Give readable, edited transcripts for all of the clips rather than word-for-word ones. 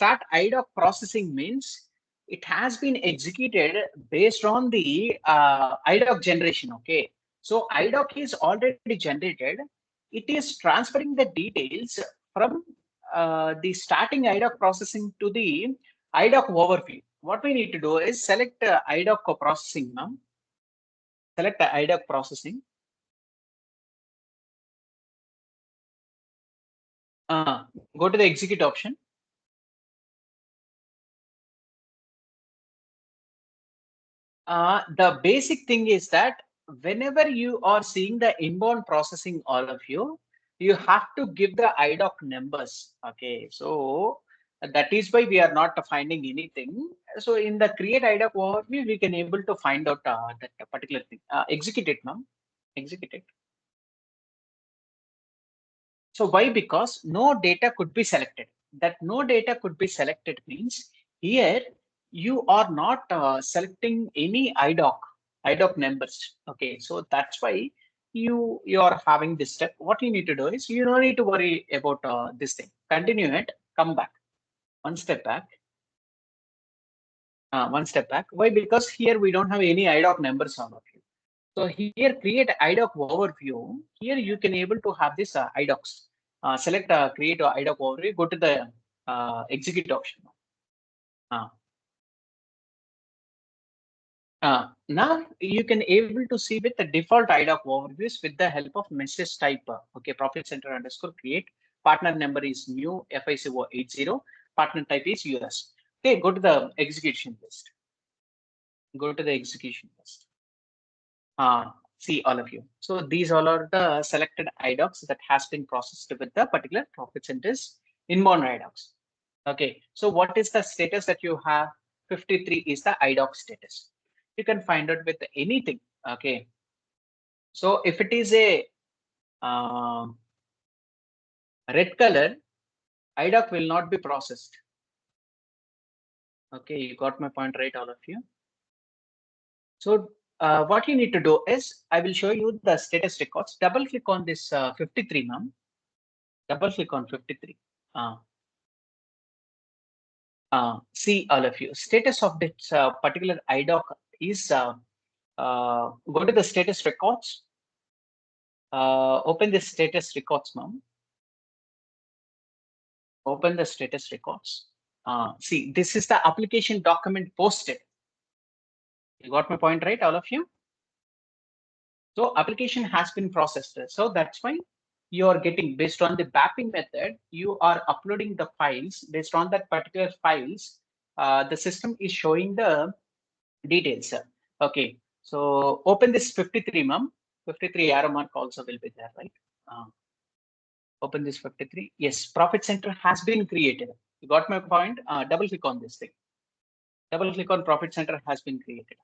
start Idoc processing means it has been executed based on the Idoc generation. Okay, so Idoc is already generated. It is transferring the details from the starting Idoc processing to the Idoc overview. What we need to do is select Idoc processing now. Select the Idoc processing. Go to the execute option. The basic thing is that whenever you are seeing the inbound processing, all of you have to give the Idoc numbers. Okay, so that is why we are not finding anything. So in the create Idoc overview, we can able to find out that particular thing. Execute it now. Execute it. So why? Because no data could be selected. That no data could be selected means here you are not selecting any IDOC numbers. Okay, so that's why you are having this step. What you need to do is you don't need to worry about this thing. Continue it. Come back. One step back. One step back. Why? Because here we don't have any IDOC numbers on it. So here create IDOC overview. Here you can able to have this IDOCs. Select create IDOC overview. Go to the execute option. Now you can able to see with the default IDOC overviews with the help of message type. Okay, profit center underscore create. Partner number is new FICO 80. Partner type is US. Okay, go to the execution list. Go to the execution list. See all of you. So these all are the selected IDOCs that has been processed with the particular profit centers inbound IDOCs. Okay, so what is the status that you have? 53 is the IDOC status. You can find out with anything. Okay, so if it is a red color, IDOC will not be processed. Okay, you got my point, right, all of you? So what you need to do is I will show you the status records. Double click on this 53, ma'am. Double click on 53. See all of you. Status of this particular IDOC is go to the status records. Open the status records, ma'am. Open the status records. See, this is the application document posted. You got my point, right, all of you? So application has been processed. So that's why you are getting based on the mapping method, you are uploading the files based on that particular files. The system is showing the details. Okay, so open this 53, ma'am. 53 arrow mark also will be there, right? Open this 53. Yes, profit center has been created. You got my point? Double click on this thing. Double click on profit center has been created.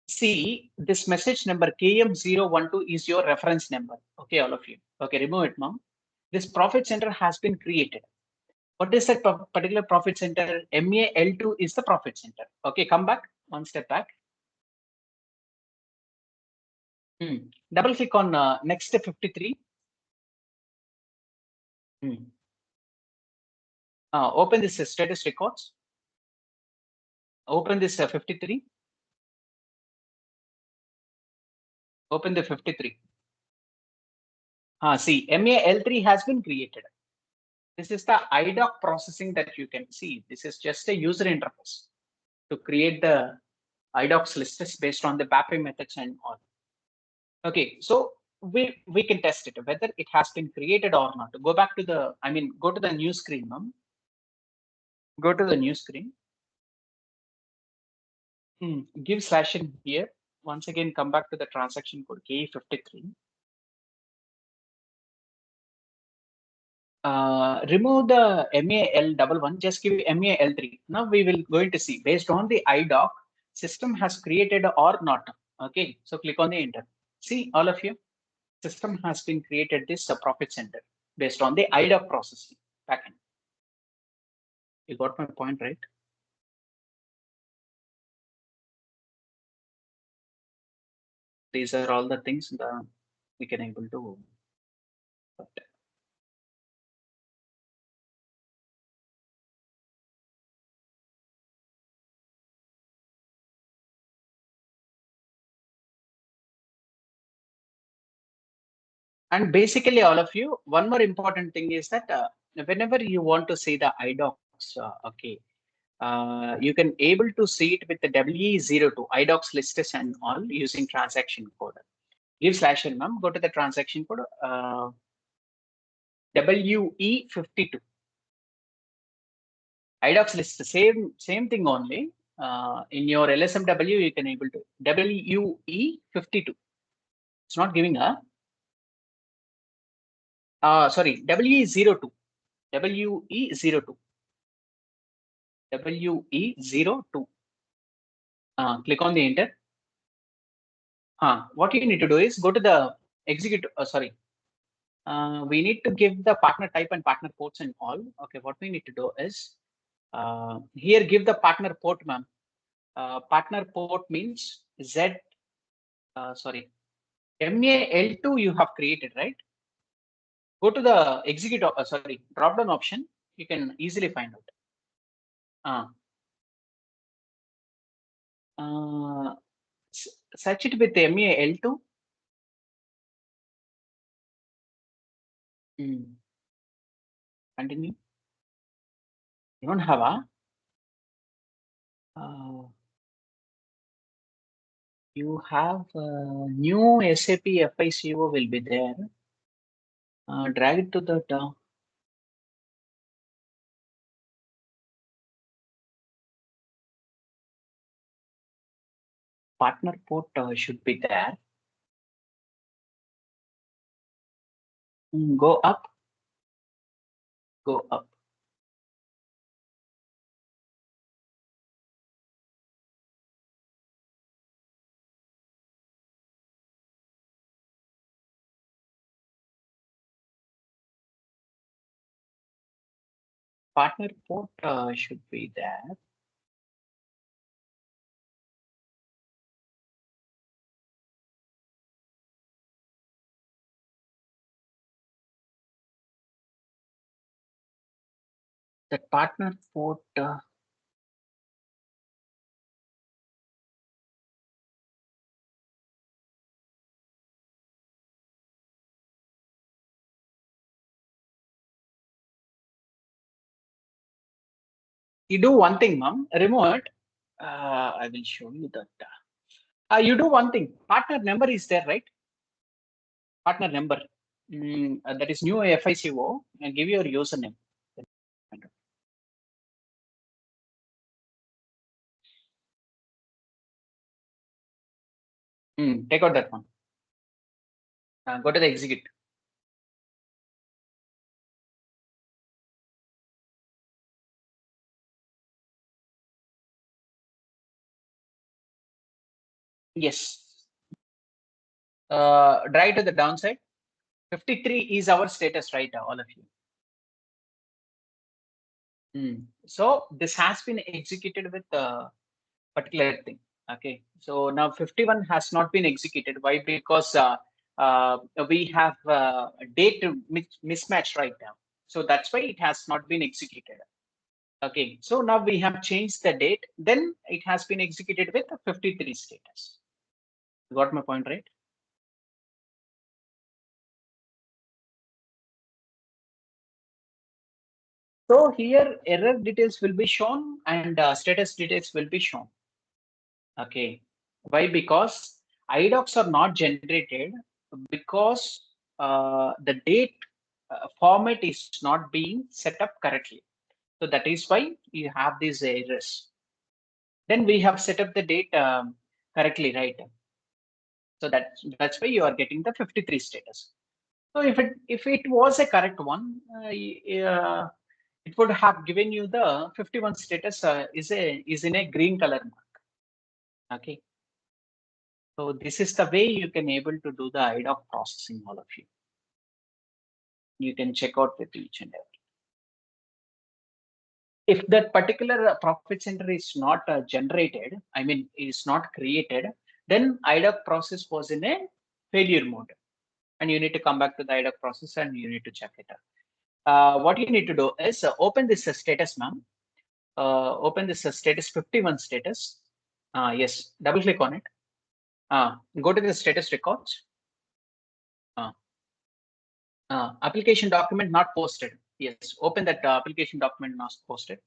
See, this message number KM012 is your reference number. Okay, all of you. Okay, remove it, ma'am. This profit center has been created. What is that particular profit center? MAL2 is the profit center. Okay, come back, one step back. Double click on next 53. Open this status records. Open this 53. Open the 53. See, MAL3 has been created. This is the IDOC processing that you can see. This is just a user interface to create the IDOCs lists based on the mapping methods and all. Okay, so we can test it whether it has been created or not. Go back to the, go to the new screen, ma'am. Go to the new screen. Give slash in here. Once again, come back to the transaction code KE53. Remove the MAL11, just give MAL3. Now we will going to see based on the IDOC system has created or not. Okay, so click on the enter. See all of you, system has been created this profit center based on the IDOC processing backend. You got my point, right? These are all the things that we can able to. And basically, all of you, one more important thing is that whenever you want to see the idocs, okay, you can able to see it with the WE02 idocs lists and all using transaction code. Give /n ma'am, go to the transaction code WE52. Idocs list, same thing only. In your LSMW, you can able to WE52. It's not giving a sorry, WE02. WE02. WE02. Click on the enter. What you need to do is go to the execute. Sorry, we need to give the partner type and partner ports and all. Okay, what we need to do is here give the partner port, ma'am. Partner port means Z. Sorry, MAL2 you have created, right? Go to the execute. Sorry, drop down option. You can easily find out. Search it with MAL2. Continue. You don't have a. You have new SAP FICO will be there. Drag it to the partner port should be there. Go up. Go up. Partner port should be there. The partner port. You do one thing, ma'am. Remove it. I will show you that. You do one thing. Partner number is there, right? Partner number. That is new FICO. And give your username. Take out that one. Go to the execute. Yes. Drag to the downside. 53 is our status, right? All of you. So this has been executed with a particular thing. Okay. So now 51 has not been executed. Why? Because we have date mismatch right now. So that's why it has not been executed. Okay. So now we have changed the date. Then it has been executed with a 53 status. You got my point, right? So here error details will be shown and status details will be shown. Okay. Why? Because idocs are not generated because the date format is not being set up correctly. So that is why you have these errors. Then we have set up the date correctly, right? So that's why you are getting the 53 status. So if it was a correct one, it would have given you the 51 status is in a green color mark. Okay. So this is the way you can able to do the Idoc processing, all of you. You can check out with each and every. If that particular profit center is not generated, I mean, is not created, then Idoc process was in a failure mode. And you need to come back to the Idoc process and you need to check it out. What you need to do is open this status, ma'am. Open this status 51 status. Yes, double click on it. Go to the status records. Application document not posted. Yes, open that application document not posted.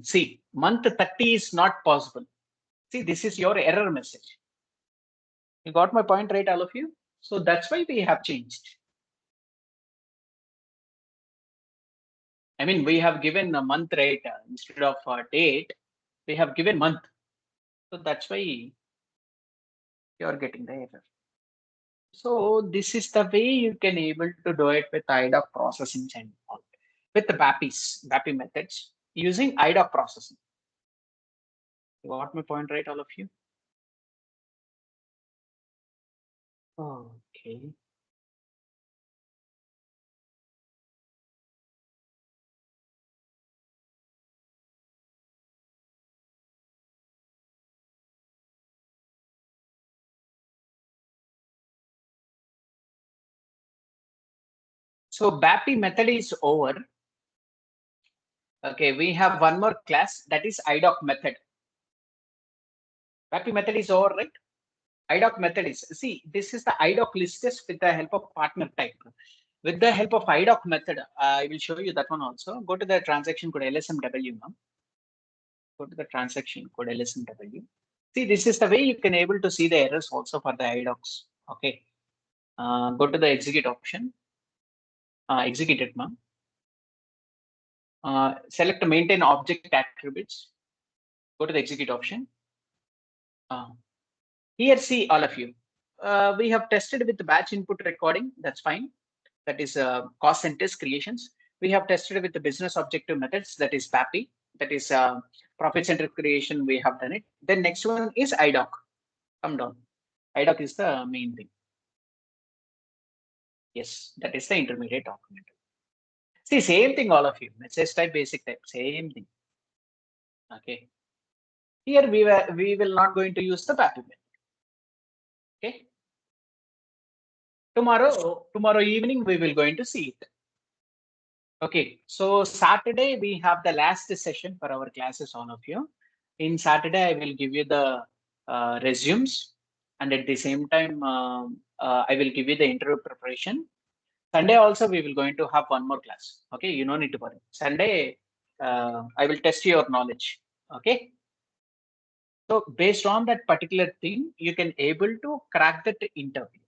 See, month 30 is not possible. See, this is your error message. You got my point, right, all of you? So that's why we have changed. I mean, we have given a month, right? Instead of date, we have given month. So that's why you are getting the error. So this is the way you can able to do it with Idoc processing and all. With the BAPI methods using Idoc processing. You got my point, right, all of you? Okay. So BAPI method is over. Okay, we have one more class, that is Idoc method. BAPI method is over, right? Idoc method is, see, this is the Idoc listed with the help of partner type. With the help of Idoc method, I will show you that one also. Go to the transaction code LSMW now. Go to the transaction code LSMW. See, this is the way you can able to see the errors also for the Idocs. Okay. Go to the execute option. Execute it now. Select maintain object attributes. Go to the execute option. Here, see all of you. We have tested with the batch input recording. That's fine. That is cost centers creations. We have tested with the business objective methods. That is BAPI. That is profit center creation. We have done it. Then next one is Idoc. Come down. Idoc is the main thing. Yes, that is the intermediate document. See, same thing, all of you. Message type, basic type, same thing. Okay. Here we will not going to use the BAPI method. Okay. Tomorrow evening we will going to see it. Okay, so Saturday we have the last session for our classes, all of you. In Saturday, I will give you the resumes, and at the same time, I will give you the interview preparation. Sunday also we will going to have one more class. Okay, you don't need to worry. Sunday, I will test your knowledge. Okay. So based on that particular thing, you can able to crack that interview.